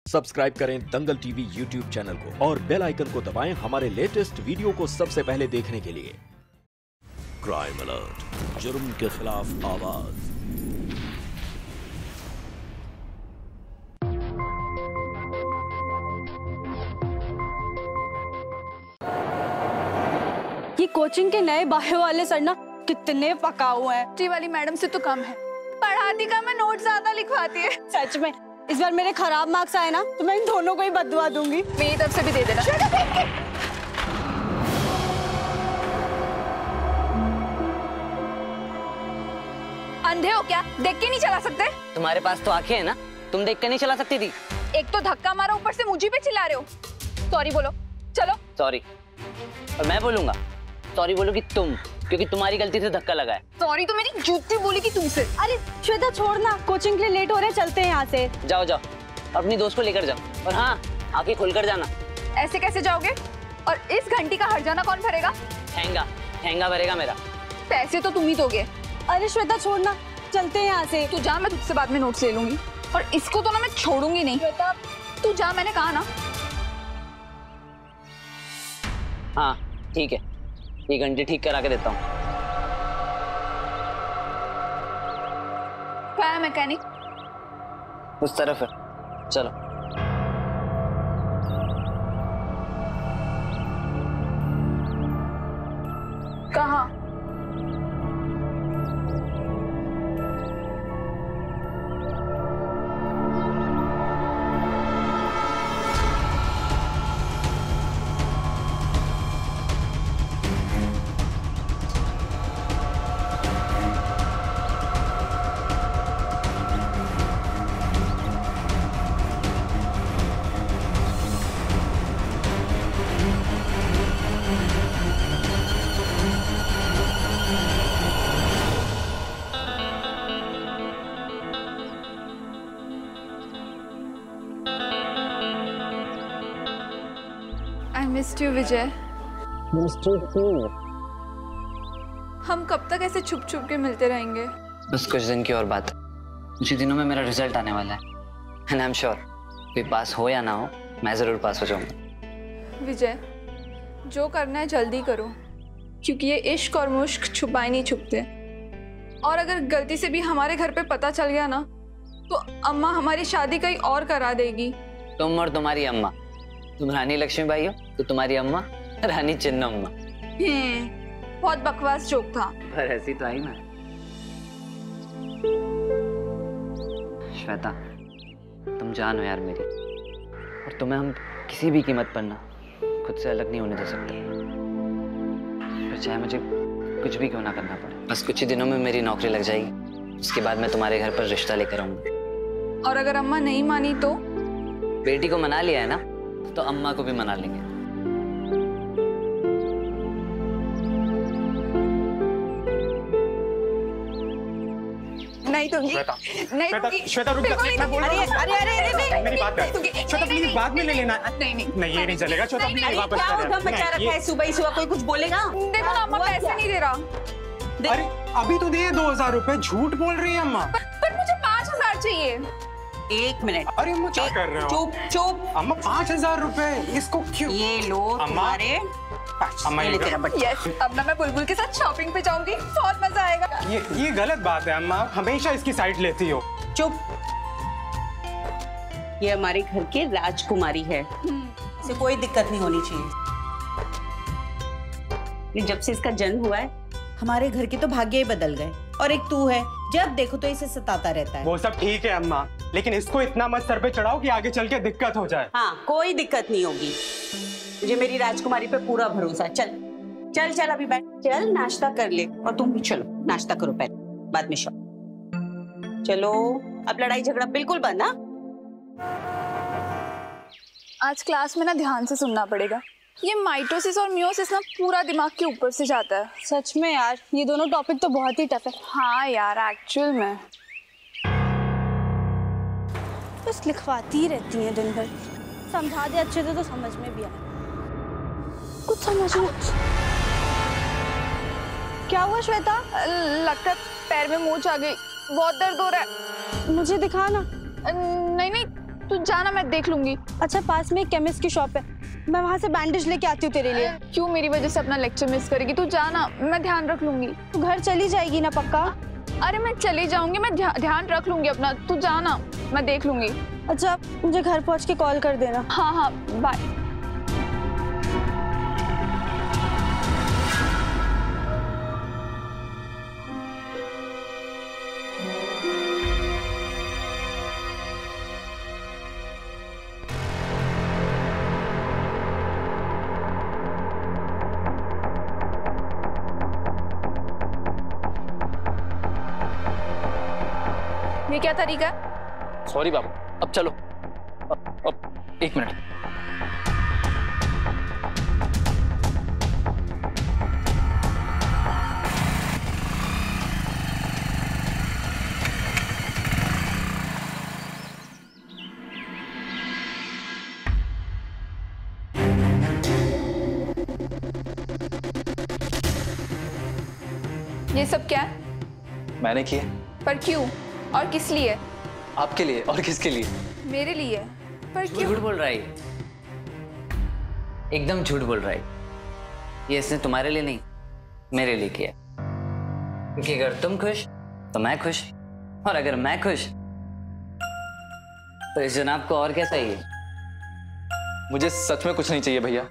Subscribe करें दंगल TV YouTube channel को और बेल आइकन को दबाएं हमारे लेटेस्ट वीडियो को सबसे पहले देखने के लिए। क्राइम अलर्ट, जुर्म के खिलाफ आवाज। ये कोचिंग के नए बायो वाले सर ना कितने पकाऊ हैं। टी वाली मैडम से तो कम है, पढ़ाती कम है, नोट ज्यादा लिखवाती है। सच में इस बार मेरे खराब मार्क्स आए ना तो मैं इन दोनों को ही बददुआ दूंगी। मेरी तरफ से भी दे देना। अंधे हो क्या? देख के नहीं चला सकते? तुम्हारे पास तो आंखें हैं ना, तुम देख कर नहीं चला सकती थी। एक तो धक्का मारा, ऊपर से मुझे पे चिल्ला रहे हो। सॉरी बोलो, चलो। सॉरी? और मैं बोलूंगा सॉरी बोलोगी तुम, क्योंकि तुम्हारी गलती से धक्का लगा है। सॉरी तो मेरी जूती बोली कि तुमसे। अरे श्वेता छोड़ना, कोचिंग के लिए लेट हो रहे, चलते हैं यहाँ से। जाओ जाओ, अपनी दोस्त को लेकर जाओ, और हाँ आंखें खोलकर जाना। ऐसे कैसे जाओगे? और इस घंटी का हर्जाना कौन भरेगा? ठेंगा भरेगा मेरा। पैसे तो तुम ही दोगे। अरे श्वेता छोड़ना, चलते हैं यहाँ से। तू जा, मैं तुझसे बाद में नोट्स ले लूंगी। और इसको तो ना मैं छोड़ूंगी नहीं। श्वेता तू जा, मैंने कहा ना। हाँ ठीक है, ये घंटी ठीक करा के देता हूँ। क्या है मैकेनिक? उस तरफ है, चलो। कहाँ? I missed you, विजय। हम कब तक ऐसे छुप छुप के मिलते रहेंगे? बस कुछ दिन की और बात। कुछ ही दिनों में मेरा रिजल्ट आने वाला है, एंड आई एम श्योर कोई पास हो या ना हो, मैं जरूर पास हो जाऊंगा। विजय, जो करना है जल्दी करो, क्योंकि ये इश्क और मुश्क छुपाए नहीं छुपते। और अगर गलती से भी हमारे घर पे पता चल गया ना, तो अम्मा हमारी शादी कहीं और करा देगी। तुम और तुम्हारी अम्मा, तुम रानी लक्ष्मीबाई हो तो तुम्हारी अम्मा रानी चिन्नम्मा। बहुत बकवास जोक था, पर ऐसी तो आई ना। श्वेता, तुम जान हो यार मेरी, और तुम्हें हम किसी भी कीमत पर ना खुद से अलग नहीं होने दे सकते, फिर चाहे मुझे कुछ भी क्यों ना करना पड़े। बस कुछ ही दिनों में मेरी नौकरी लग जाएगी, उसके बाद मैं तुम्हारे घर पर रिश्ता लेकर आऊंगा। और अगर अम्मा नहीं मानी तो? बेटी को मना लिया है ना, तो अम्मा को भी मना लेंगे। नहीं दूंगी। श्वेता रुक जा, मैं बोल रहा हूँ। अरे मेरी बात कर। श्वेता प्लीज बाद में ले लेना। नहीं ये नहीं चलेगा श्वेता, प्लीज वापस क्या कर। उधम मचा रखा है सुबह ही सुबह, कोई कुछ बोलेगा? देखो ना, अम्मा पैसे नहीं दे रहा। अरे अभी तो दिए 2000 रुपए, झूठ बोल रही है अम्मा। पर मुझे 5000 चाहिए। एक मिनट। अरे अम्मा क्या कर रहे हो? चुप चुप। अम्मा 5000 रुपए, इसको क्यों? ये लो तुम्हारे। अम्मा ये ले तेरा बच्चा। यस, अब ना मैं बुलबुल के साथ शॉपिंग पे जाऊंगी, बहुत मजा आएगा। ये गलत बात है अम्मा, आप हमेशा इसकी साइड लेती हो। चुप। ये हमारे घर की राजकुमारी है, इसे कोई दिक्कत नहीं होनी चाहिए। जब से इसका जन्म हुआ है, हमारे घर के तो भाग्य ही बदल गए। और एक तू है, जब देखो तो इसे सताता रहता है। वो सब ठीक है अम्मा, लेकिन इसको इतना मत सर पे चढ़ाओ कि आगे चल के दिक्कत हो जाए। हाँ, कोई दिक्कत नहीं होगी, मुझे मेरी राजकुमारी पे पूरा भरोसा है। चल चल चल, अभी बैठ, चल नाश्ता कर ले। और तुम भी चलो, नाश्ता करो पहले, बाद में शॉप। चलो, अब लड़ाई झगड़ा बिल्कुल बंद। ना आज क्लास में ना ध्यान से सुनना पड़ेगा। ये माइटोसिस और मियोसिस ना पूरा दिमाग के ऊपर से जाता है। सच में यार, ये दोनों टॉपिक तो बहुत ही टफ है। हाँ यार, एक्चुअल में बस लिखवाती ही रहती हैं दिन भर। समझा दे अच्छे से तो समझ में भी आए। कुछ समझ नहीं। क्या हुआ श्वेता? लगता है पैर में मोच आ गई, बहुत दर्द हो रहा है। मुझे दिखा ना। नहीं नहीं, तू जाना, मैं देख लूंगी। अच्छा, पास में एक केमिस्ट की शॉप है, मैं वहाँ से बैंडेज लेके आती हूँ तेरे लिए। क्यों मेरी वजह से अपना लेक्चर मिस करेगी? तू जाना, मैं ध्यान रख लूंगी। तू घर चली जाएगी ना पक्का? अरे मैं चली जाऊंगी, मैं ध्यान रख लूंगी अपना। तू जाना, मैं देख लूंगी। अच्छा, मुझे घर पहुँच के कॉल कर देना। हाँ हाँ, बाय। ये क्या तरीका है? सॉरी बाबू, अब चलो। अब 1 मिनट। ये सब क्या है? मैंने किया। पर क्यों और किस लिए? आपके लिए। और किसके लिए? मेरे लिए। पर क्यों? झूठ बोल रहा है, एकदम झूठ बोल रहा है। ये इसने तुम्हारे लिए नहीं, मेरे लिए किया। क्योंकि अगर तुम खुश तो मैं खुश, और अगर मैं खुश तो इस जनाब को और क्या चाहिए? मुझे सच में कुछ नहीं चाहिए भैया।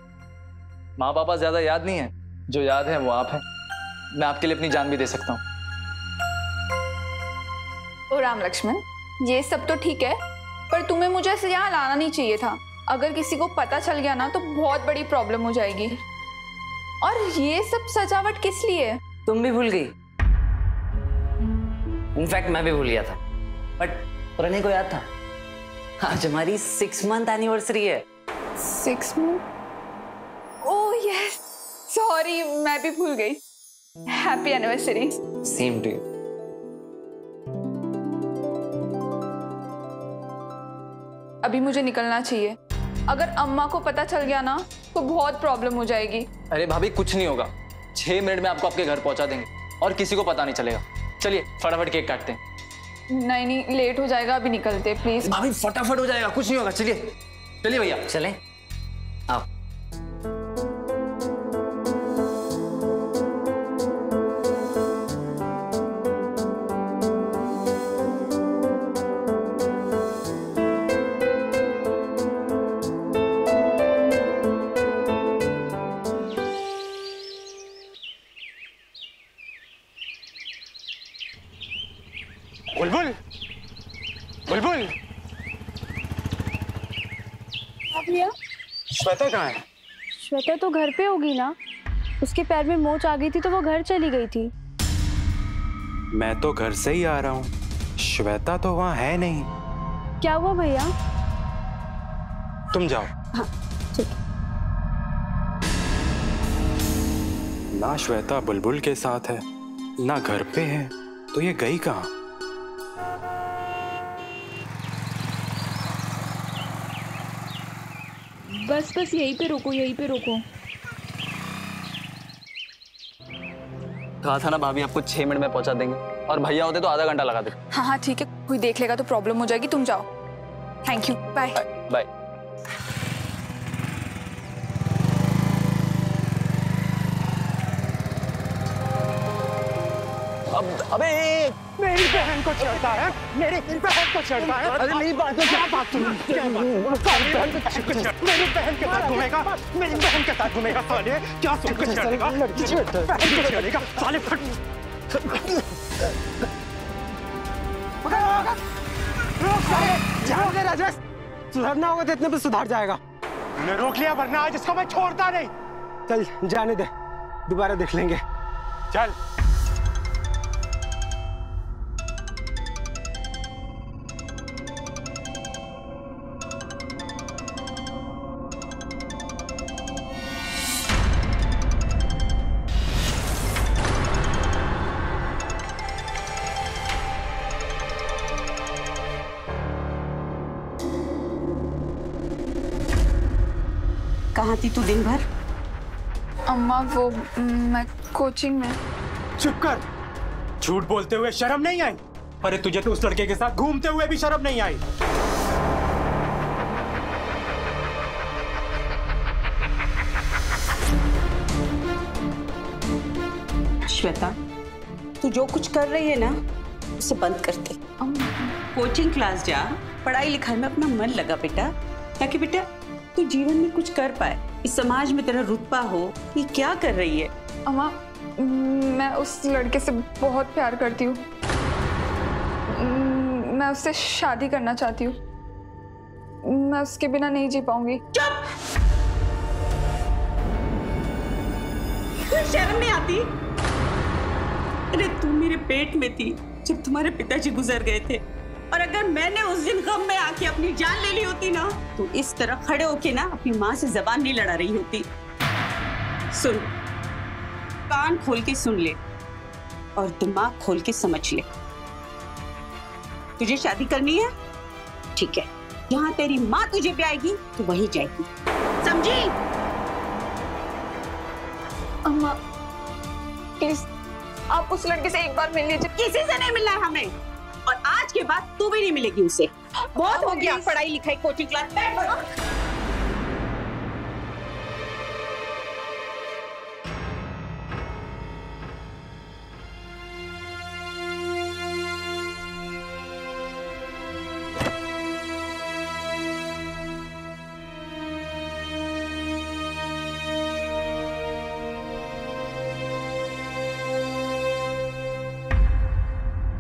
माँ पापा ज्यादा याद नहीं है, जो याद है वो आप हैं। मैं आपके लिए अपनी जान भी दे सकता हूँ। ओ राम लक्ष्मण, ये सब तो ठीक है, पर तुम्हें मुझे ऐसे यहाँ लाना नहीं चाहिए था। अगर किसी को पता चल गया ना तो बहुत बड़ी प्रॉब्लम हो जाएगी। और ये सब सजावट किस लिए? तुम भी भूल गई। इनफैक्ट मैं भी भूल गया था, बट पुराने को याद था। आज हमारी 6 मंथ एनिवर्सरी है। 6 मंथ? ओह यस, सॉरी, मैं भी भूल गई। Happy anniversary. Same to you. अभी मुझे निकलना चाहिए। अगर अम्मा को पता चल गया ना तो बहुत प्रॉब्लम हो जाएगी। अरे भाभी, कुछ नहीं होगा। 6 मिनट में आपको आपके घर पहुंचा देंगे और किसी को पता नहीं चलेगा। चलिए फटाफट केक काटते हैं। नहीं, लेट हो जाएगा, अभी निकलते प्लीज। भाभी फटाफट हो जाएगा, कुछ नहीं होगा। चलिए चलिए भैया, चलें? आओ। बुलबुल, बुलबुल, भैया, श्वेता कहाँ है? श्वेता तो घर पे होगी ना। उसके पैर में मोच आ गई थी तो वो घर चली गई थी। मैं तो घर से ही आ रहा हूँ, श्वेता तो वहाँ है नहीं। क्या हुआ भैया? तुम जाओ। हाँ, ठीक। ना श्वेता बुलबुल के साथ है, ना घर पे है, तो ये गई कहाँ? बस यहीं पे रुको, यहीं पे रुको। कहा था ना भाभी, आपको 6 मिनट में पहुंचा देंगे, और भैया होते तो आधा घंटा लगा देते। हाँ हाँ ठीक है, कोई देख लेगा तो प्रॉब्लम हो जाएगी। तुम जाओ। Thank you, bye bye. अबे मेरी बहन को छेड़ता है, मेरी बहन को छेड़ता है। अरे मेरी बात क्या बात सुन, क्या बात? मेरी बहन के साथ घूमेगा, मेरी बहन के साथ घूमेगा साले। क्या सुन के छेड़ेगा? बहन को छेड़ेगा साले। जाओगे राजेश, सुधरना होगा तो इतने पे सुधार जाएगा। मैंने रोक लिया, वरना आज इसको मैं छोड़ता नहीं। चल जाने दे, दोबारा देख लेंगे। चल। कहाँ थी तू दिन भर? अम्मा वो मैं कोचिंग में। चुप कर, झूठ बोलते हुए शर्म नहीं आई? अरे तुझे तो उस लड़के के साथ घूमते हुए भी शर्म नहीं आई? श्वेता, तू जो कुछ कर रही है ना उसे बंद कर दे। कोचिंग क्लास जा, पढ़ाई लिखाई में अपना मन लगा बेटा, ताकि बेटा तू जीवन में कुछ कर पाए, इस समाज में तेरा रुतबा हो। ये क्या कर रही है? अम्मा, मैं उस लड़के से बहुत प्यार करती हूँ। मैं उससे शादी करना चाहती हूँ। मैं उसके बिना नहीं जी पाऊंगी। चुप! कोई शर्म नहीं आती? अरे तू मेरे पेट में थी जब तुम्हारे पिताजी गुजर गए थे, और अगर मैंने उस दिन गम में आके अपनी जान ले ली होती ना, तो इस तरह खड़े होके ना अपनी माँ से जबान नहीं लड़ा रही होती। सुन, कान खोल के सुन ले और दिमाग खोल के समझ ले। तुझे शादी करनी है? ठीक है, जहाँ तेरी माँ तुझे ब्याएगी तो वहीं जाएगी, समझी? अम्मा प्लीज, आप उस लड़के से एक बार मिल लीजिए। किसी से नहीं मिलना है हमें, और आज के बाद तू भी नहीं मिलेगी उसे। बहुत हो गया पढ़ाई लिखाई, कोचिंग क्लास।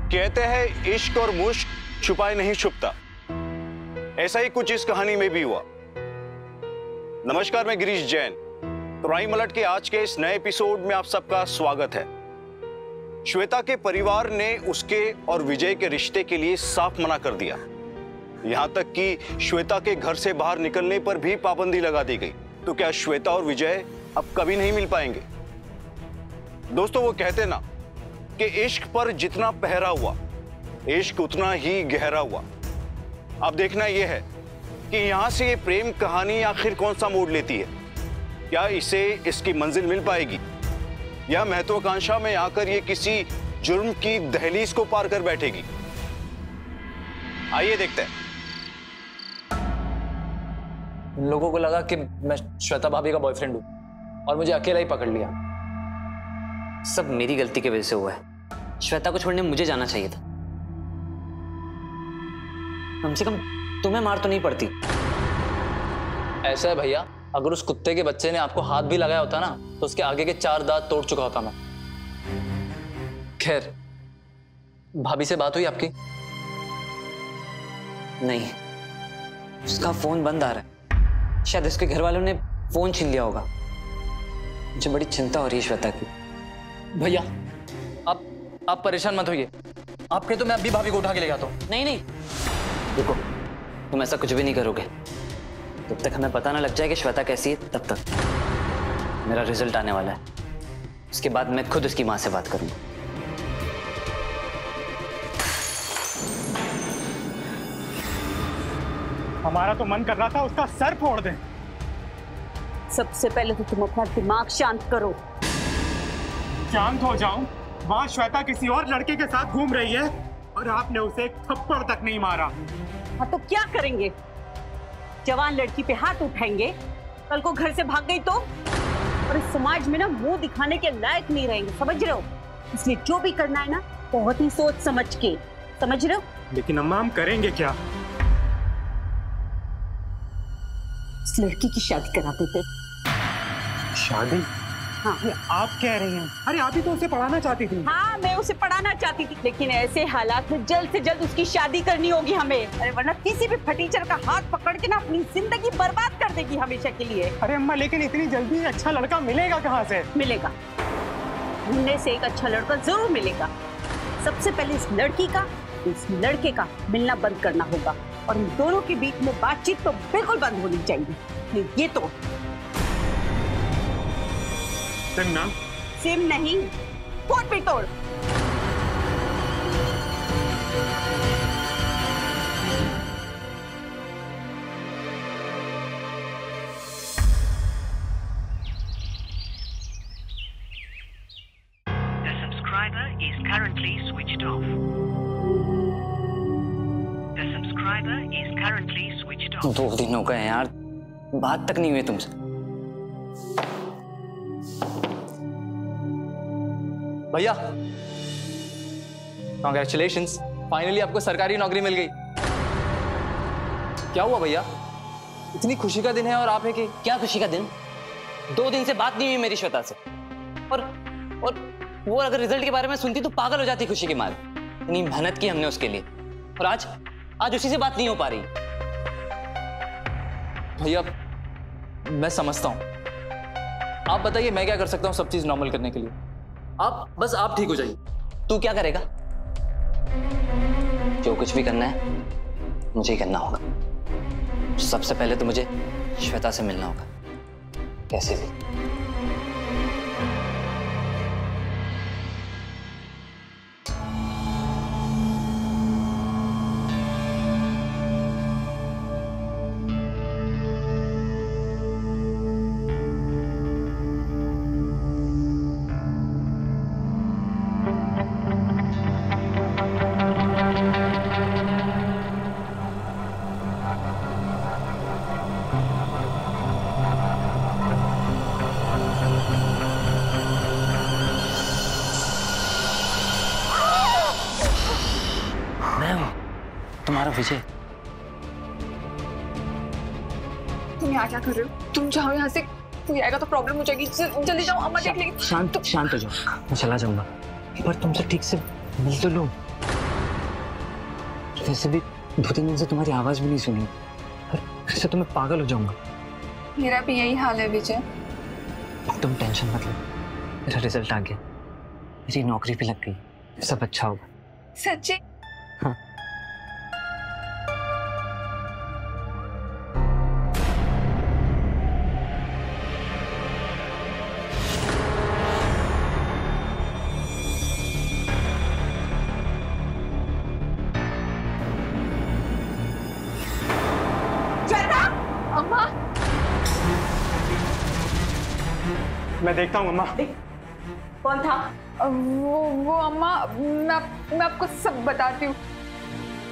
कहते हैं इश्क और मुश्क छुपाए नहीं छुपता, ऐसा ही कुछ इस कहानी में भी हुआ। नमस्कार, मैं गिरीश जैन। क्राइम अलर्ट के आज के इस नए एपिसोड में आप सबका स्वागत है। श्वेता के परिवार ने उसके और विजय के रिश्ते के लिए साफ मना कर दिया, यहां तक कि श्वेता के घर से बाहर निकलने पर भी पाबंदी लगा दी गई। तो क्या श्वेता और विजय अब कभी नहीं मिल पाएंगे? दोस्तों, वो कहते ना कि इश्क पर जितना पहरा हुआ, इश्क उतना ही गहरा हुआ। अब देखना यह है कि यहां से ये प्रेम कहानी आखिर कौन सा मोड़ लेती है। क्या इसे इसकी मंजिल मिल पाएगी, या महत्वाकांक्षा में आकर ये किसी जुर्म की दहलीज को पार कर बैठेगी? आइए देखते हैं। उन लोगों को लगा कि मैं श्वेता भाभी का बॉयफ्रेंड हूं और मुझे अकेला ही पकड़ लिया। सब मेरी गलती की वजह से हुआ है। श्वेता को छोड़ने मुझे जाना चाहिए था। कम से कम तुम्हें मार तो नहीं पड़ती। ऐसा है भैया, अगर उस कुत्ते के बच्चे ने आपको हाथ भी लगाया होता ना, तो उसके आगे के 4 दांत तोड़ चुका होता मैं। खैर, भाभी से बात हुई आपकी? नहीं, उसका फोन बंद आ रहा है। शायद उसके घर वालों ने फोन छीन लिया होगा। मुझे बड़ी चिंता हो रही है श्वेता की। भैया, आप परेशान मत होइए। आपके तो मैं अभी भाभी को उठा के ले जाता हूँ। नहीं नहीं, रुको, तुम ऐसा कुछ भी नहीं करोगे। जब तक हमें पता ना लग जाए कि श्वेता कैसी है, तब तक। मेरा रिजल्ट आने वाला है, उसके बाद मैं खुद उसकी माँ से बात करूंगा। हमारा तो मन कर रहा था उसका सर फोड़ दें। सबसे पहले तो तुम अपना दिमाग शांत करो। शांत हो जाऊं? वहां श्वेता किसी और लड़के के साथ घूम रही है और आपने उसे एक थप्पड़ तक नहीं मारा। हाँ तो क्या करेंगे? जवान लड़की पे हाथ उठाएंगे, कल को घर से भाग गई तो? और इस समाज में ना मुंह दिखाने के लायक नहीं रहेंगे, समझ रहे हो? इसलिए जो भी करना है ना, बहुत ही सोच समझ के, समझ रहे हो? लेकिन अम्मा, हम करेंगे क्या? इस लड़की की शादी करा देते। शादी? हाँ, आप कह रही हैं? अरे आप ही तो उसे पढ़ाना चाहती थी। हाँ, मैं उसे पढ़ाना चाहती थी, लेकिन ऐसे हालात में जल्द से जल्द उसकी शादी करनी होगी हमें। अरे वरना किसी भी फटीचर का हाथ पकड़ के ना अपनी जिंदगी बर्बाद कर देगी हमेशा के लिए। अरे अम्मा, लेकिन इतनी जल्दी अच्छा लड़का मिलेगा कहाँ से? मिलेगा, ढूंढने से एक अच्छा लड़का जरूर मिलेगा। सबसे पहले इस लड़की का, इस लड़के का मिलना बंद करना होगा, और इन दोनों के बीच में बातचीत तो बिल्कुल बंद होनी चाहिए। ये तो सिम ना? सिम नहीं, फोन पे तोड़। The subscriber is currently switched off. The subscriber is currently switched off. 2 दिन हो गए हैं यार, बात तक नहीं हुई तुमसे। भैया कॉन्ग्रेचुलेशंस, फाइनली आपको सरकारी नौकरी मिल गई। क्या हुआ भैया, इतनी खुशी का दिन है और आप है कि? क्या खुशी का दिन? 2 दिन से बात नहीं हुई मेरी श्वेता से, और वो अगर रिजल्ट के बारे में सुनती तो पागल हो जाती खुशी के मारे। इतनी मेहनत की हमने उसके लिए, और आज उसी से बात नहीं हो पा रही। भैया मैं समझता हूं, आप बताइए मैं क्या कर सकता हूं सब चीज नॉर्मल करने के लिए? आप ठीक हो जाइए। तू क्या करेगा? जो कुछ भी करना है मुझे ही करना होगा। सबसे पहले तो मुझे श्वेता से मिलना होगा, कैसे भी। तुम्हारा विजय। तुम यहाँ क्या कर रहे हो? तुम जाओ यहाँ से, कोई आएगा तो प्रॉब्लम हो जाएगी। जल्दी जाओ, अम्मा देख लेगी। शांत हो जाओ, मैं चला जाऊंगा, पर तुमसे ठीक से मिल तो लूं। वैसे भी 2-3 दिन से तुम्हारी आवाज भी नहीं सुनी, फिर से तो मैं पागल हो जाऊंगा। मेरा भी यही हाल है विजय। तुम टेंशन मत लो, मेरा रिजल्ट आ गया, मेरी नौकरी भी लग गई, सब अच्छा होगा। सच्ची? हाँ। अम्मा, मैं देखता हूँ अम्मा। कौन था? वो अम्मा, मैं आपको सब बताती हूँ।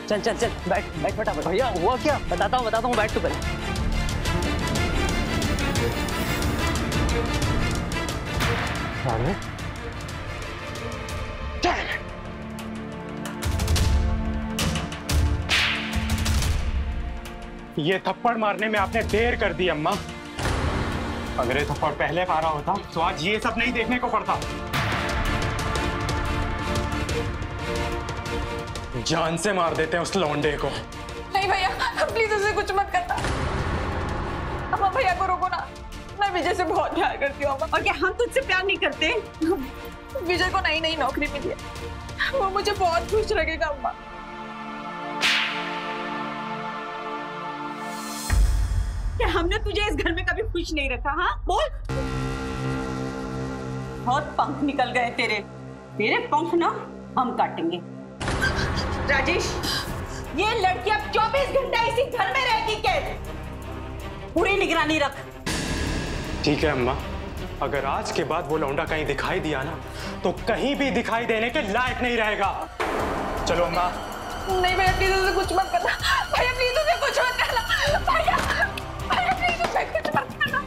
चल बैठ फटाफट। भैया हुआ क्या? बताता हूँ, बैठ तू पहले। ये थप्पड़ मारने में आपने देर कर दी अम्मा। अगर ये थप्पड़ पहले मारा होता तो आज ये सब नहीं देखने को पड़ता। जान से मार देते हैं उस लौंडे को। नहीं भैया, प्लीज उसे कुछ मत करना। अम्मा भैया को रोको ना, मैं विजय से बहुत प्यार करती हूँ अम्मा। और क्या हम तुझसे प्यार नहीं करते? विजय को नई नौकरी मिली है, वो मुझे बहुत खुश रखेगा अम्मा। क्या हमने तुझे इस घर में कभी खुश नहीं रखा? हाँ बोल। बहुत पंख निकल गए तेरे पंख ना हम काटेंगे। राजेश, ये लड़की अब 24 घंटा इसी घर में रहेगी कैद। पूरी निगरानी रख। ठीक है अम्मा, अगर आज के बाद वो लौंडा कहीं दिखाई दिया ना तो कहीं भी दिखाई देने के लायक नहीं रहेगा। चलो अम्मा। नहीं भैया, प्लीज उसे कुछ मत करना। भैया प्लीज उसे कुछ मत करना। भैया प्लीज उसे कुछ मत करना।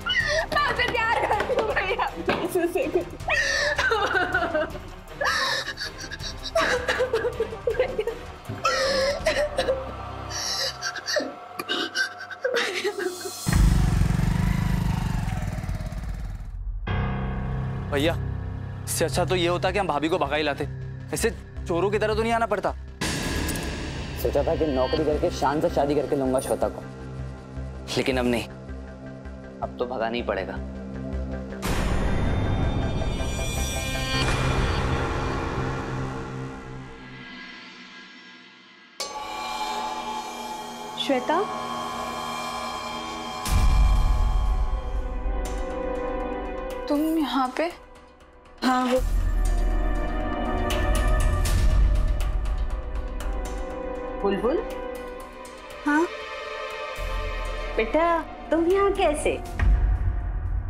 मैं उसे प्यार करती हूँ भैया, प्लीज उसे कुछ। भैया इससे अच्छा तो ये होता कि हम भाभी को भगा ही लाते, ऐसे चोरों की तरह तो नहीं आना पड़ता। सोचा था कि नौकरी करके शान से शादी करके लूंगा श्वेता को, लेकिन अब नहीं, अब तो भगाना ही पड़ेगा। श्वेता, तुम यहाँ पे? हाँ वो बुलबुल। हाँ बेटा तुम यहाँ कैसे?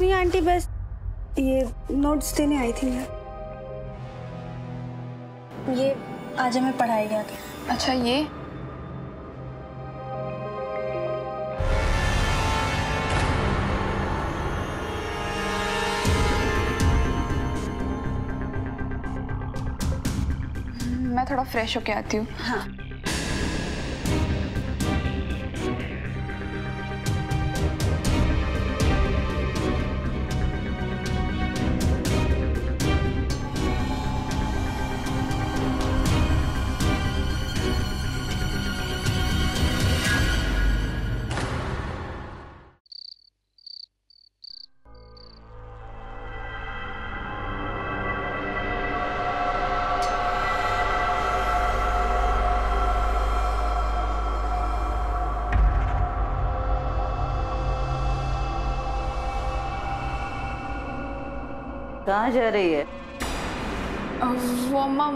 नहीं आंटी, बस ये नोट्स देने आई थी मैं। ये आज हमें पढ़ाई गया था। अच्छा ये? थोड़ा फ्रेश होके आती हूँ। हाँ। कहाँ जा रही है? वो अम्मा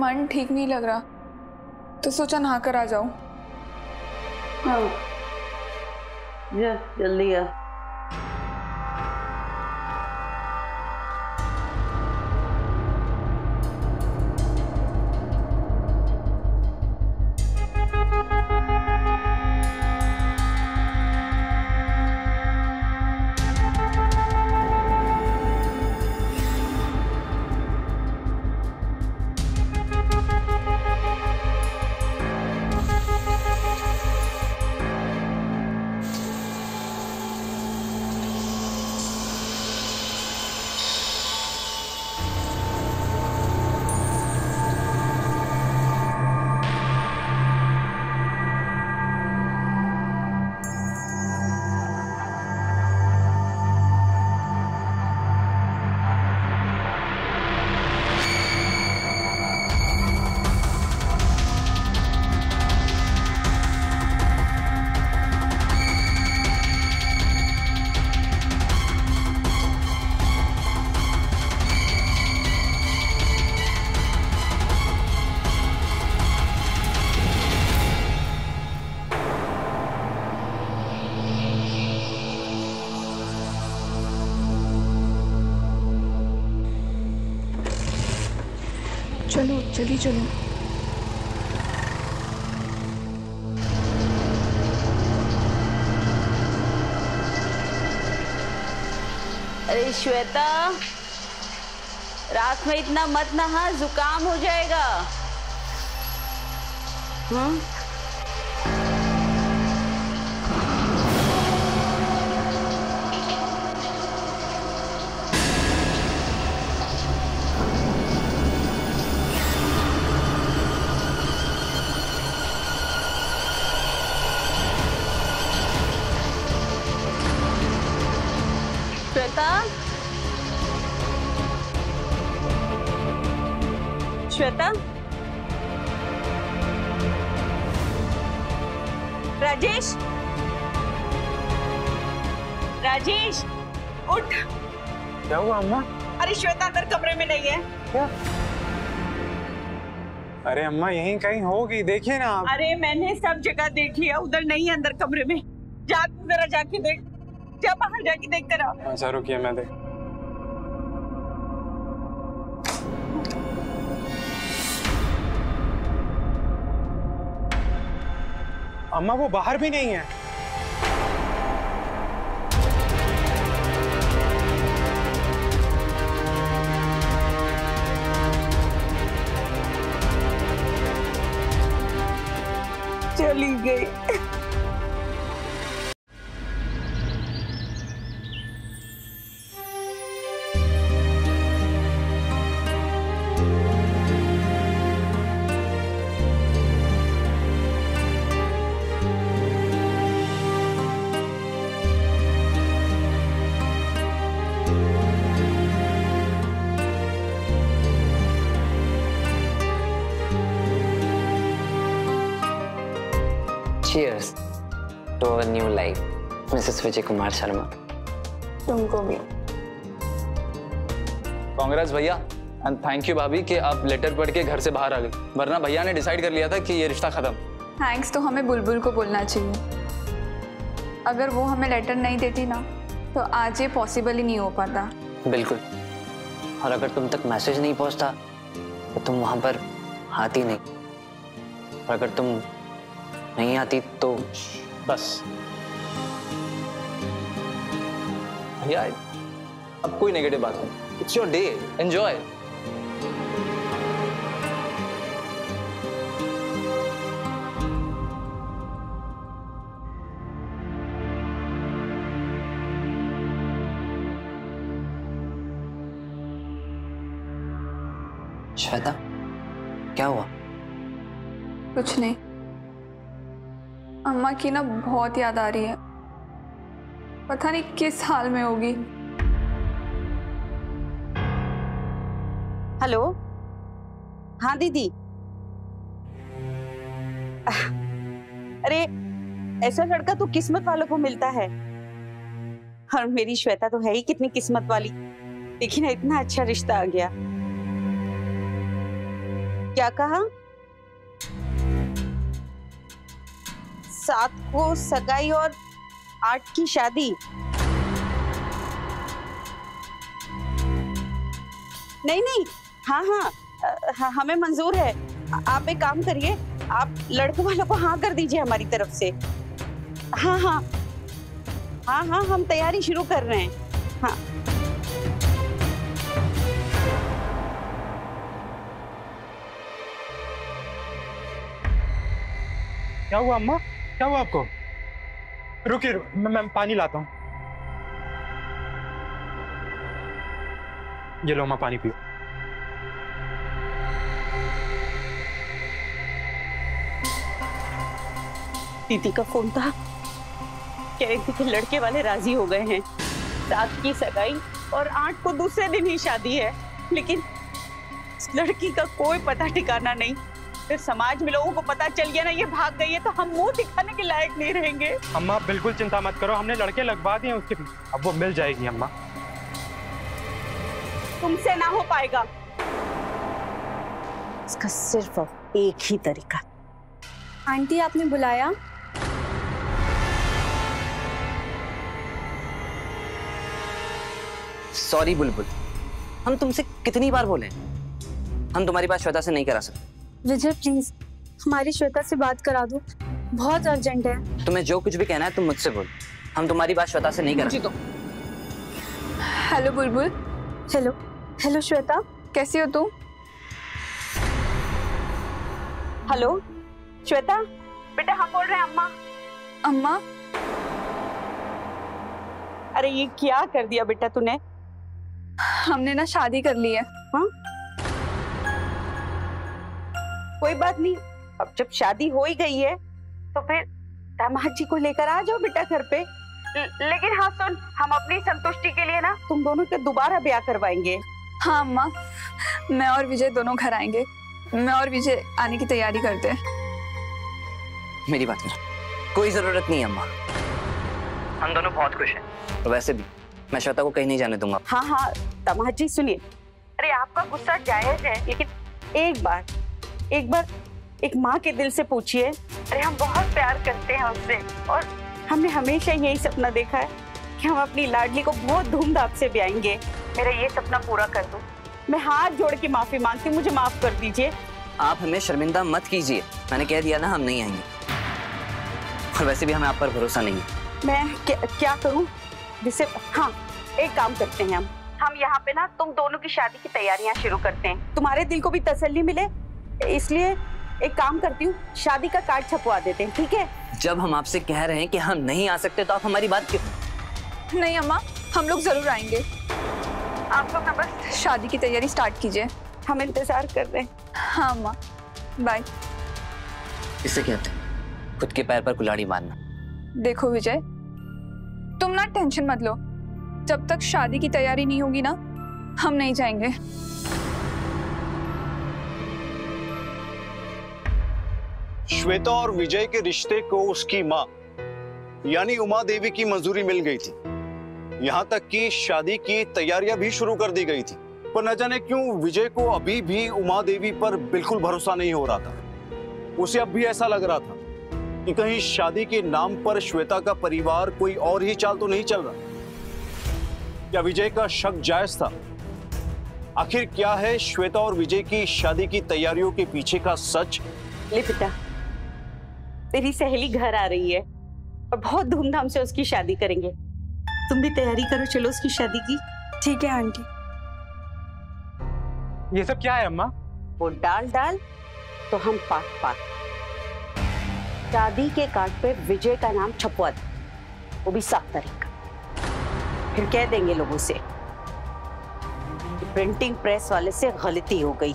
मन ठीक नहीं लग रहा, तो सोचा नहा कर आ जाऊं। हाँ, जा जल्दी आ। चलो जल्दी चलो। अरे श्वेता, रात में इतना मत नहा, जुकाम हो जाएगा। श्वेता, श्वेता, राजेश, राजेश, उठ। क्या हुआ अम्मा? अरे श्वेता अंदर कमरे में नहीं है। क्या? अरे अम्मा यहीं कहीं होगी, देखिए ना आप। अरे मैंने सब जगह देख लिया, उधर नहीं है अंदर कमरे में। जा तू जरा जाके देख, जा बाहर जाके देख कर आ। अच्छा रुकिए मैं देख। अम्मा वो बाहर भी नहीं है। चली गई। Cheers to a new life, Mrs. Vijay Kumar Sharma. तुमको भी। कांग्रेस भैया एंड थैंक यू भाभी कि आप लेटर पढ़ के घर से बाहर आ गए, वरना भैया ने डिसाइड कर लिया था कि ये रिश्ता खत्म। थैंक्स तो हमें बुलबुल को बोलना चाहिए। अगर वो हमें लेटर नहीं देती ना तो आज ये पॉसिबल ही नहीं हो पाता। बिल्कुल, और अगर तुम तक मैसेज नहीं पहुंचता तो तुम वहां पर आती नहीं, और अगर तुम नहीं आती तो बस भैया अब कोई नेगेटिव बात नहीं, it's your day, enjoy. Shweta, क्या हुआ? कुछ नहीं, अम्मा की ना बहुत याद आ रही है, पता नहीं किस हाल में होगी। हेलो, हाँ दीदी। अरे ऐसा लड़का तो किस्मत वालों को मिलता है, और मेरी श्वेता तो है ही कितनी किस्मत वाली, लेकिन इतना अच्छा रिश्ता आ गया। क्या कहा? 7 को सगाई और 8 की शादी? नहीं नहीं, हाँ हाँ, हमें मंजूर है। आप एक काम करिए, आप लड़कों वालों को हाँ कर दीजिए हमारी तरफ से। हाँ हाँ हाँ हाँ, हम तैयारी शुरू कर रहे हैं। हाँ क्या हुआ अम्मा? क्या हुआ आपको? रुकिए, मैं पानी लाता हूँ। ये लो अम्मा, पानी पियो। दीदी का फोन था, कह रही थी कि लड़के वाले राजी हो गए हैं, 7 की सगाई और 8 को दूसरे दिन ही शादी है, लेकिन इस लड़की का कोई पता ठिकाना नहीं। फिर समाज में लोगों को पता चल गया ना ये भाग गई है, तो हम मुंह दिखाने के लायक नहीं रहेंगे। अम्मा बिल्कुल चिंता मत करो, हमने लड़के लगवा दिए उसके पीछे, अब वो मिल जाएगी अम्मा। तुमसे ना हो पाएगा, इसका सिर्फ अब एक ही तरीका। आंटी आपने बुलाया? सॉरी बुलबुल, हम तुमसे कितनी बार बोले, हम तुम्हारी बात श्वेता से नहीं करा सकते। विजय प्लीज हमारी श्वेता से बात करा दो, बहुत अर्जेंट है। तुम्हें जो कुछ भी कहना है तुम मुझसे बोलो, हम तुम्हारी बात श्वेता से नहीं करा सकते। हेलो बुलबुल। हेलो हेलो श्वेता, कैसी हो तुम? हेलो श्वेता, बेटा हम बोल रहे हैं अम्मा। अम्मा? अरे ये क्या कर दिया बेटा तूने? हमने ना शादी कर ली है। हाँ? कोई बात नहीं, अब जब शादी हो ही गई है तो फिर दामाद जी को लेकर आ जाओ बेटा घर पे। लेकिन हाँ सुन, हम अपनी संतुष्टि के लिए ना तुम दोनों के दोबारा ब्याह करवाएंगे। हाँ अम्मा, मैं और विजय दोनों घर आएंगे, मैं और विजय आने की तैयारी करते हैं। मेरी बात कर, कोई जरूरत नहीं है अम्मा, हम दोनों बहुत खुश हैं। तो वैसे भी मैं श्वेता को कहीं नहीं जाने दूंगा। हाँ हाँ दामाद जी सुनिए, अरे आपका गुस्सा जायज है, लेकिन एक बार एक माँ के दिल से पूछिए। अरे हम बहुत प्यार करते हैं उससे, और हमने हमेशा यही सपना देखा है कि हम अपनी लाडली को बहुत धूमधाम से ब्याहेंगे। मेरा ये सपना पूरा कर दो, मैं हाथ जोड़ के माफी मांगती हूँ, मुझे माफ कर दीजिए। आप हमें शर्मिंदा मत कीजिए, मैंने कह दिया ना हम नहीं आएंगे, और वैसे भी हमें आप पर भरोसा नहीं है। मैं क्या करूँ जिससे? हाँ एक काम करते हैं, हम यहाँ पे ना तुम दोनों की शादी की तैयारियां शुरू करते हैं, तुम्हारे दिल को भी तसल्ली मिले, इसलिए एक काम करती हूँ, शादी का कार्ड छपवा देते हैं, ठीक है? जब हम आपसे कह रहे हैं कि हम नहीं आ सकते तो आप हमारी बात क्यों? नहीं अम्मा, हम लोग जरूर आएंगे, आप लोग ना बस शादी की तैयारी स्टार्ट कीजिए, हम इंतजार कर रहे हैं। हाँ अम्मा, बाय। इसे कहते हैं खुद के पैर पर कुल्हाड़ी मारना। देखो विजय, तुम ना टेंशन मत लो, जब तक शादी की तैयारी नहीं होगी ना हम नहीं जाएंगे। श्वेता और विजय के रिश्ते को उसकी माँ यानी उमा देवी की मंजूरी मिल गई थी, यहाँ तक कि शादी की तैयारियां भी शुरू कर दी गई थी। पर न जाने क्यों विजय को अभी भी उमा देवी पर बिल्कुल भरोसा नहीं हो रहा था। उसे अब भी ऐसा लग रहा था कि कहीं शादी के नाम पर श्वेता का परिवार कोई और ही चाल तो नहीं चल रहा। क्या विजय का शक जायज था? आखिर क्या है श्वेता और विजय की शादी की तैयारियों के पीछे का सच? ले बेटा, तेरी सहेली घर आ रही है और बहुत धूमधाम से उसकी शादी करेंगे, तुम भी तैयारी करो, चलो उसकी शादी की। ठीक है आंटी। ये सब क्या है अम्मा? वो डाल तो हम पात शादी के कार्ड पे विजय का नाम छपवा दे, वो भी 7 तारीख का। फिर कह देंगे लोगों से प्रिंटिंग प्रेस वाले से गलती हो गई,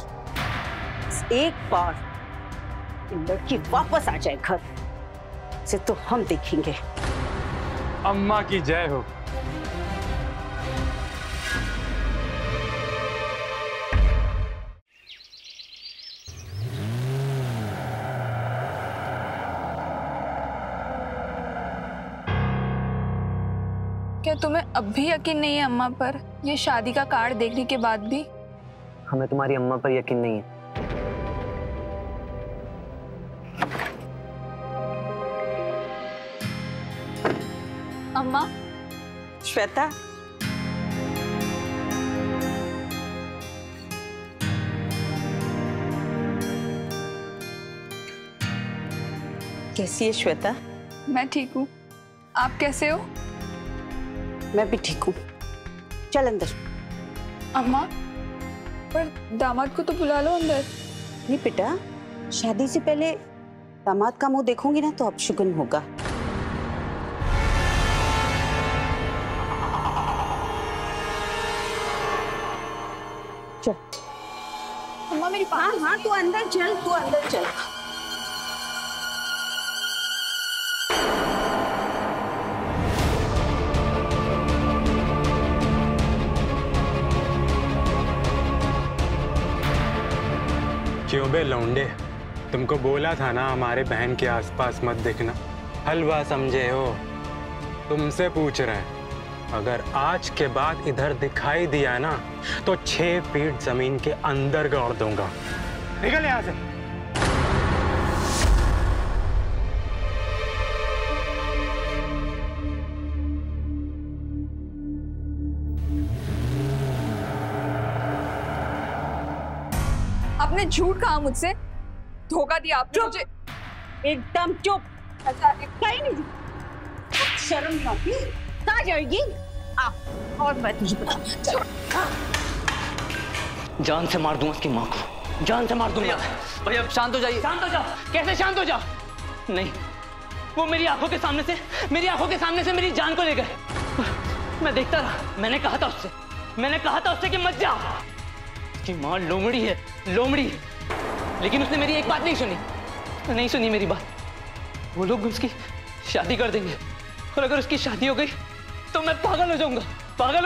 एक बार लड़की वापस आ जाए घर से तो हम देखेंगे। अम्मा की जय हो। क्या तुम्हें अब भी यकीन नहीं है अम्मा पर, ये शादी का कार्ड देखने के बाद भी? हमें तुम्हारी अम्मा पर यकीन नहीं है। अम्मा। श्वेता, कैसी है श्वेता? मैं ठीक हूँ, आप कैसे हो? मैं भी ठीक हूँ, चल अंदर। अम्मा, पर दामाद को तो बुला लो अंदर। नहीं बेटा, शादी से पहले दामाद का मुंह देखूंगी ना तो अपशगुन होगा। चल। अम्मा मेरी हाँ हाँ, तू अंदर चल, तू अंदर चल। क्यों बे लौंडे, तुमको बोला था ना हमारे बहन के आसपास मत दिखना। हलवा समझे हो? तुमसे पूछ रहे हैं। अगर आज के बाद इधर दिखाई दिया ना तो 6 फीट जमीन के अंदर गाड़ दूंगा। निकल यहाँ से। आपने झूठ कहा मुझसे, धोखा दिया आपने मुझे। एकदम चुप। ऐसा कहीं नहीं। शर्म नहीं आती? कहाँ जाएगी? और मैं तुझे बता। जान से मार दूंगा उसकी माँ को, जान से मार दूंगा। भैया शांत हो जाइए। शांत हो जाओ। कैसे शांत हो जाओ? नहीं, वो मेरी आंखों के सामने से मेरी जान को ले गए। मैं देखता रहा। मैंने कहा था उससे कि मत जा। उसकी माँ लोमड़ी है, लोमड़ी। लेकिन उसने मेरी एक बात नहीं सुनी मेरी बात। वो लोग उसकी शादी कर देंगे और अगर उसकी शादी हो गई तो मैं पागल हो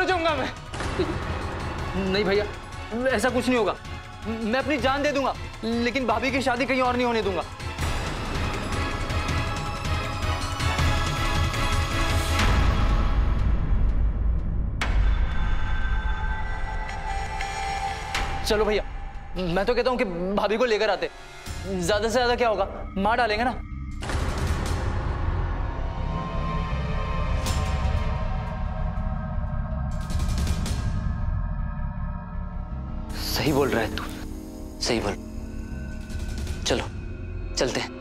जाऊंगा मैं। नहीं भैया, ऐसा कुछ नहीं होगा। मैं अपनी जान दे दूंगा, लेकिन भाभी की शादी कहीं और नहीं होने दूंगा। चलो भैया, मैं तो कहता हूं कि भाभी को लेकर आते। ज्यादा से ज्यादा क्या होगा, मार डालेंगे ना। सही बोल रहा है तू, सही बोल। चलो चलते हैं।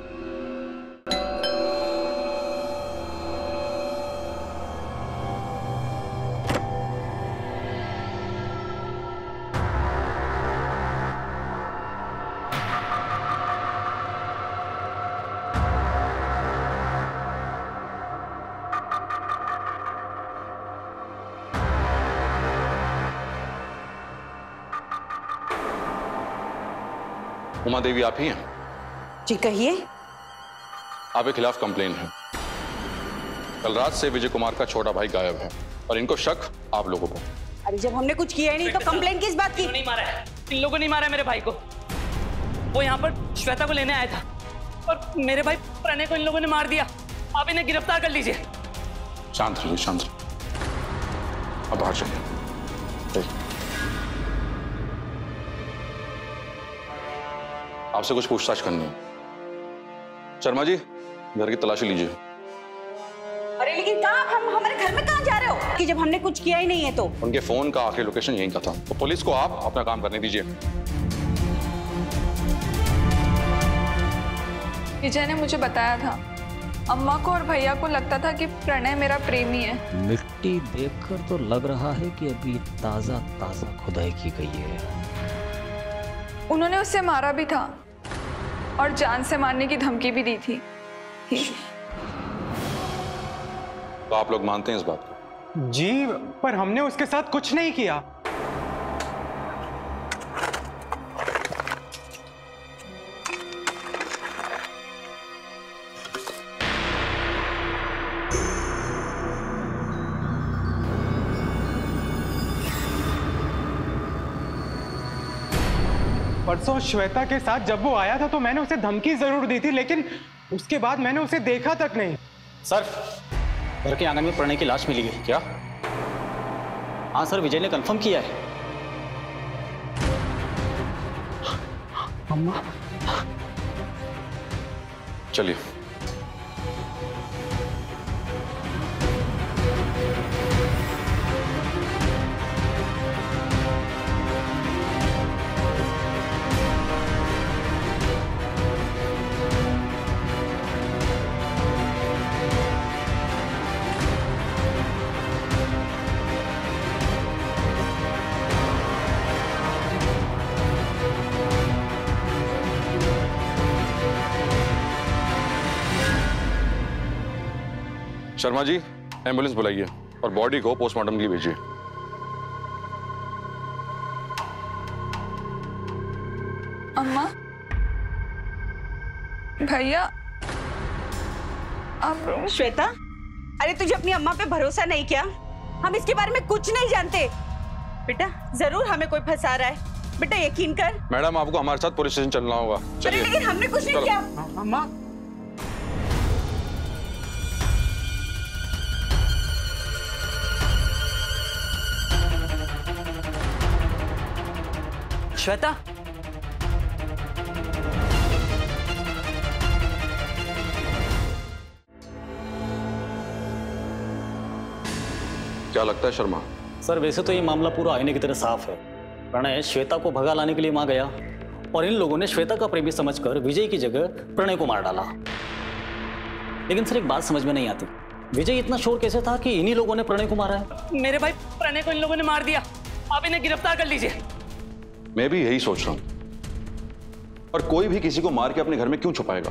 उमा देवी आप ही हैं? जी कहिए। आपके खिलाफ कंप्लेन है। कल रात से विजय कुमार का छोटा भाई गायब है और इनको शक आप लोगों को। अरे जब हमने कुछ किया ही नहीं तो कंप्लेन किस बात की? नहीं मारा है, इन लोगों ने मारा है मेरे भाई को। वो यहाँ पर श्वेता को लेने आया था और मेरे भाई प्रणय को इन लोगों ने मार दिया। आप इन्हें गिरफ्तार कर लीजिए। शांत रहिए, शांत रहिए। अब बाहर चलिए। आपसे कुछ पूछताछ करनी है। शर्मा जी, घर की तलाशी लीजिए। अरे लेकिन कहाँ, हम हमारे घर में कहाँ जा रहे हो कि जब हमने कुछ किया ही नहीं है तो? उनके फोन का आखिरी लोकेशन यहीं का था, तो पुलिस को आप अपना काम करने दीजिए। विजय ने मुझे बताया था, अम्मा को और भैया को लगता था कि प्रणय मेरा प्रेमी है। मिट्टी देखकर तो लग रहा है कि अभी ताजा ताजा खुदाई की गई है। उन्होंने उसे मारा भी था और जान से मारने की धमकी भी दी थी। तो आप लोग मानते हैं इस बात को? जी, पर हमने उसके साथ कुछ नहीं किया। परसों श्वेता के साथ जब वो आया था तो मैंने उसे धमकी जरूर दी थी, लेकिन उसके बाद मैंने उसे देखा तक नहीं। सर, घर के आंगन में प्रणय की लाश मिली है। क्या? हाँ सर, विजय ने कंफर्म किया है। अम्मा, चलिए। शर्मा जी, एम्बुलेंस बुलाइए और बॉडी को पोस्टमार्टम के लिए भेजिए। अम्मा, भैया, आप। श्वेता, अरे तुझे अपनी अम्मा पे भरोसा नहीं क्या? हम इसके बारे में कुछ नहीं जानते। बेटा, जरूर हमें कोई फंसा रहा है। बेटा यकीन कर। मैडम, आपको हमारे साथ पुलिस स्टेशन चलना होगा। चलिए। लेकिन हमने कुछ नहीं किया। अम्मा, श्वेता, क्या लगता है शर्मा? सर, वैसे तो ये मामला पूरा आईने की तरह साफ है। प्रणय श्वेता को भगा लाने के लिए वहां गया और इन लोगों ने श्वेता का प्रेमी समझकर विजय की जगह प्रणय को मार डाला। लेकिन सर, एक बात समझ में नहीं आती, विजय इतना शोर कैसे था कि इन्हीं लोगों ने प्रणय को मारा है? मेरे भाई, प्रणय को इन लोगों ने मार दिया। आप इन्हें गिरफ्तार कर लीजिए। मैं भी यही सोच रहा हूं। और कोई भी किसी को मार के अपने घर में क्यों छुपाएगा,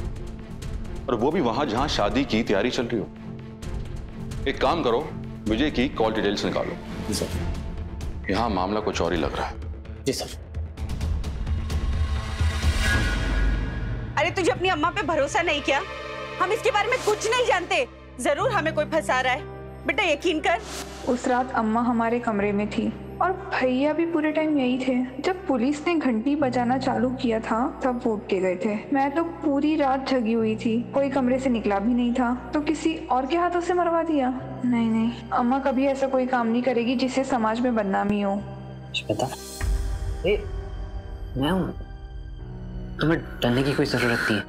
और वो भी वहां जहां शादी की तैयारी चल रही हो। एक काम करो, विजय की कॉल डिटेल्स निकालो। जी सर। यहां मामला कुछ और ही लग रहा है। जी सर। अरे तुझे अपनी अम्मा पे भरोसा नहीं क्या? हम इसके बारे में कुछ नहीं जानते। जरूर हमें कोई फंसा रहा है। बेटा यकीन कर। उस रात अम्मा हमारे कमरे में थी और भैया भी पूरे टाइम यही थे। जब पुलिस ने घंटी बजाना चालू किया था तब वो उठ के गए थे। मैं तो पूरी रात जगी हुई थी, कोई कमरे से निकला भी नहीं था। तो किसी और के हाथों से मरवा दिया? नहीं नहीं, अम्मा कभी ऐसा कोई काम नहीं करेगी जिससे समाज में बदनामी हो। श्वेता, मैं हूँ, तुम्हें डरने की कोई जरूरत नहीं है।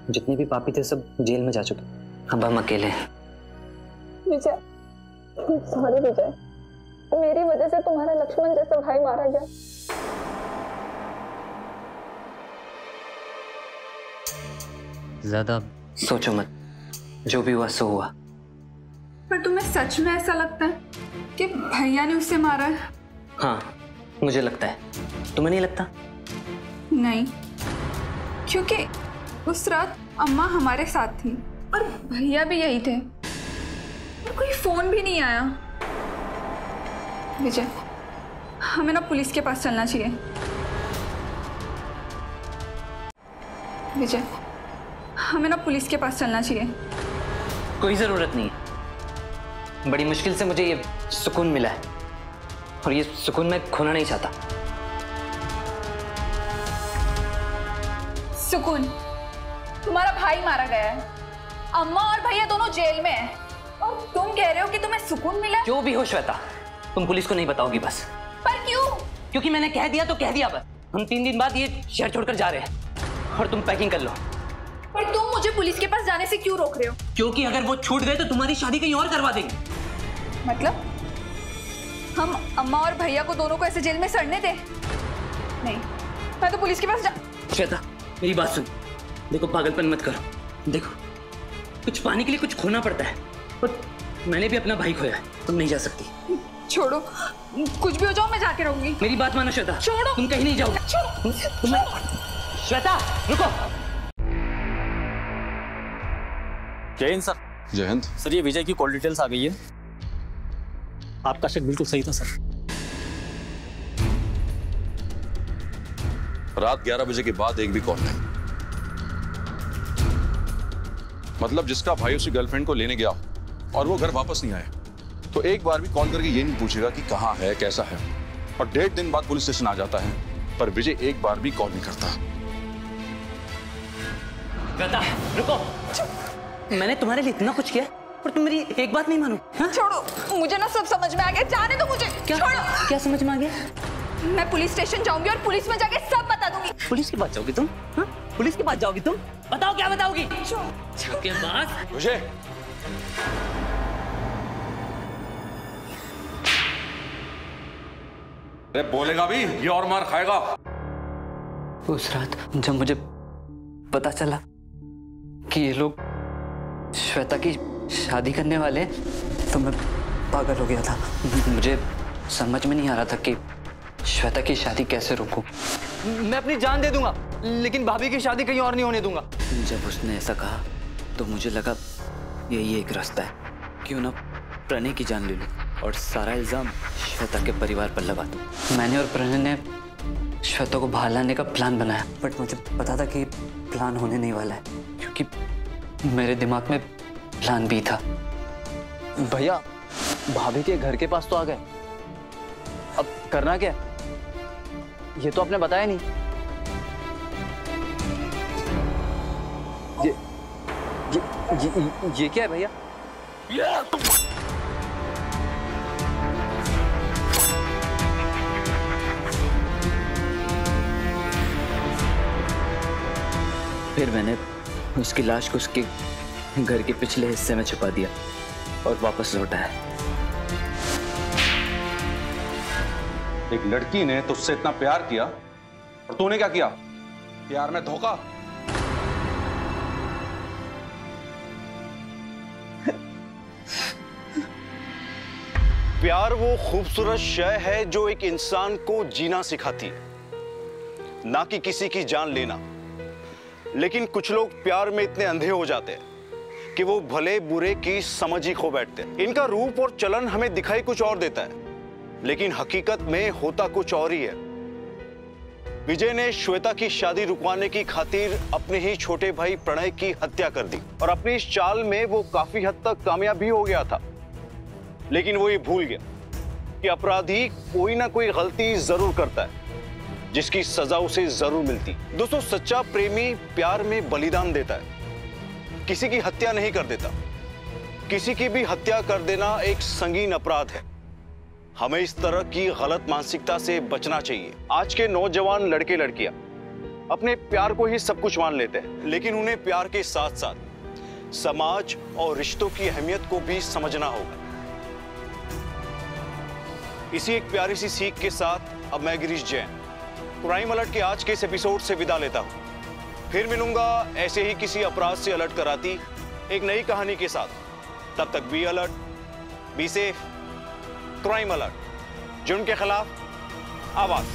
जितने भी पापी थे सब जेल में जा चुके, अब हम अकेले हैं। विजय, सॉरी विजय, मेरी वजह से तुम्हारा लक्ष्मण जैसा भाई मारा गया। ज्यादा सोचो मत, जो भी हुआ सो हुआ। पर तुम्हें सच में ऐसा लगता है कि भैया ने उसे मारा है? हाँ, मुझे लगता है। तुम्हें नहीं लगता? नहीं, क्योंकि उस रात अम्मा हमारे साथ थी और भैया भी यही थे और कोई फोन भी नहीं आया। विजय, हमें ना पुलिस के पास चलना चाहिए। विजय, हमें ना पुलिस के पास चलना चाहिए। कोई जरूरत नहीं है। बड़ी मुश्किल से मुझे ये सुकून मिला है और ये सुकून मैं खोना नहीं चाहता। सुकून? तुम्हारा भाई मारा गया है, अम्मा और भैया दोनों जेल में हैं और तुम कह रहे हो कि तुम्हें सुकून मिला? जो भी हो श्वेता, तुम पुलिस को नहीं बताओगी बस। पर क्यों? क्योंकि मैंने कह दिया तो कह दिया बस। हम 3 दिन बाद ये शहर छोड़कर जा रहे हैं और तुम पैकिंग कर लो। पर तुम मुझे पुलिस के पास जाने से क्यों रोक रहे हो? क्योंकि अगर वो छूट गए तो तुम्हारी शादी कहीं और करवा देंगे। मतलब हम अम्मा और भैया को दोनों को ऐसे जेल में सड़ने दें? नहीं, मैं तो पुलिस के पास श्वेता, मेरी बात सुन। देखो, पागलपन मत करो। देखो, कुछ पाने के लिए कुछ खोना पड़ता है और मैंने भी अपना भाई खोया है। तुम नहीं जा सकती। छोड़ो, कुछ भी हो जाओ मैं जाके रहूंगी। मेरी बात मानो श्वेता। छोड़ो, तुम कहीं नहीं जाओगे। श्वेता रुको। जय हिंद सर। जय हिंद सर, ये विजय की कॉल डिटेल्स आ गई है। आपका शक बिल्कुल सही था सर। रात 11 बजे के बाद एक भी कॉल नहीं। मतलब जिसका भाई उसकी गर्लफ्रेंड को लेने गया और वो घर वापस नहीं आया तो एक बार भी कॉल करके ये नहीं पूछेगा कि कहाँ है, कैसा है, और 1.5 दिन बाद पुलिस स्टेशन आ जाता है पर विजय एक बार भी कॉल नहीं करता। श्वेता रुको, मैंने तुम्हारे लिए इतना कुछ किया और तुम मेरी एक बात नहीं मानो। हाँ? छोड़ो, मुझे ना सब समझ में आ गया, जाने दो मुझे। क्या छोड़ो। क्या समझ में आ गया? मैं पुलिस स्टेशन जाऊंगी और पुलिस में जाके सब बता दूंगी। पुलिस के पास जाओगी तुम? हाँ? पुलिस के पास जाओगी तुम? बताओ क्या बताओगी? के बाद विजय, अरे बोलेगा भी, ये और मार खाएगा। उस रात जब मुझे पता चला कि ये लोग श्वेता की शादी करने वाले, तो मैं पागल हो गया था। मुझे समझ में नहीं आ रहा था कि श्वेता की शादी कैसे रोकूं। मैं अपनी जान दे दूंगा, लेकिन भाभी की शादी कहीं और नहीं होने दूंगा। जब उसने ऐसा कहा तो मुझे लगा यही एक रास्ता है, क्यों ना प्रणय की जान ले लूं और सारा इल्जाम श्वेता के परिवार पर लगा दूं। मैंने और प्रणय ने श्वेता को बाहर लाने का प्लान बनाया, बट मुझे पता था कि प्लान होने नहीं वाला है, क्योंकि मेरे दिमाग में प्लान बी था। भैया, भाभी के घर के पास तो आ गए, अब करना क्या? ये तो आपने बताया नहीं। ये क्या है भैया? फिर मैंने उसकी लाश को उसके घर के पिछले हिस्से में छुपा दिया और वापस लौटाया। एक लड़की ने तुझसे इतना प्यार किया और तूने क्या किया? प्यार में धोखा। प्यार वो खूबसूरत शय है जो एक इंसान को जीना सिखाती है, ना कि किसी की जान लेना। लेकिन कुछ लोग प्यार में इतने अंधे हो जाते हैं कि वो भले बुरे की समझ ही खो बैठते हैं। इनका रूप और चलन हमें दिखाई कुछ और देता है, लेकिन हकीकत में होता कुछ और ही है। विजय ने श्वेता की शादी रुकवाने की खातिर अपने ही छोटे भाई प्रणय की हत्या कर दी और अपनी इस चाल में वो काफी हद तक कामयाब भी हो गया था। लेकिन वो ये भूल गया कि अपराधी कोई ना कोई गलती जरूर करता है जिसकी सजा उसे जरूर मिलती। दोस्तों, सच्चा प्रेमी प्यार में बलिदान देता है, किसी की हत्या नहीं कर देता। किसी की भी हत्या कर देना एक संगीन अपराध है। हमें इस तरह की गलत मानसिकता से बचना चाहिए। आज के नौजवान लड़के लड़कियां अपने प्यार को ही सब कुछ मान लेते हैं, लेकिन उन्हें प्यार के साथ साथ समाज और रिश्तों की अहमियत को भी समझना होगा। इसी एक प्यारी सी सीख के साथ अब मैं गिरीश जैन क्राइम अलर्ट के आज के इस एपिसोड से विदा लेता हूं। फिर मिलूंगा ऐसे ही किसी अपराध से अलर्ट कराती एक नई कहानी के साथ। तब तक be alert, be safe. Crime alert, जुर्म के खिलाफ आवाज।